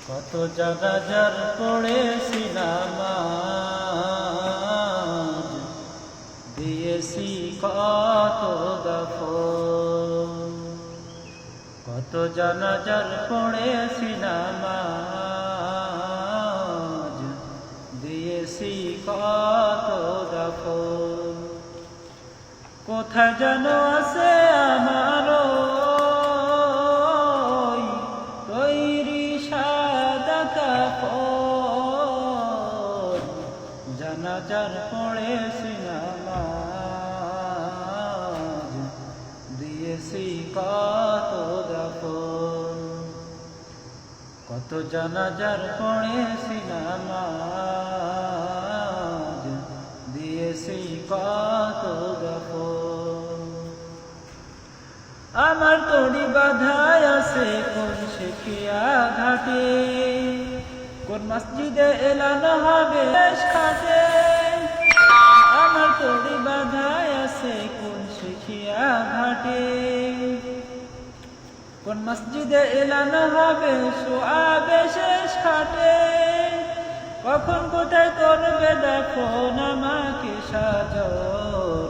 কত জানাজার পড়েছিলাম আজ, দিয়েছি কত দাফন। কত জানাজার পড়েছিলাম আজ, দিয়েছি কত দাফন। কোথায় যেন আছে আমার তৈরি সাদা কাপড়, জানাজার পড়েছিলাম আজ, দিয়েছি কত দাফন। কত জানাজার পড়েছিলাম আজ, দিয়েছি কত দাফন। আমার তড়ি বাধায় আছে কোন শেখিয়া ঘাটে, কোন মসজিদে এলানো হবে খাটে। আমার তড়ি বাধায় আছে কোন শেখিয়া ঘাটে, কোন মসজিদে এলানো হবে সোয়াবে শেষ খাটে। কখন কোথায় করবে দাফন আমাকে সাজন,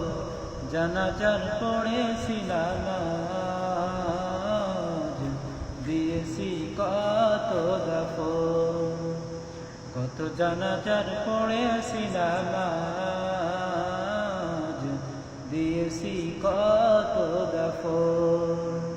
জানাজার পড়েছিলাম আজ, দিয়েছি কত দাফন। কত জানাজার পড়েছিলাম আজ, দিয়েছি কত দাফন।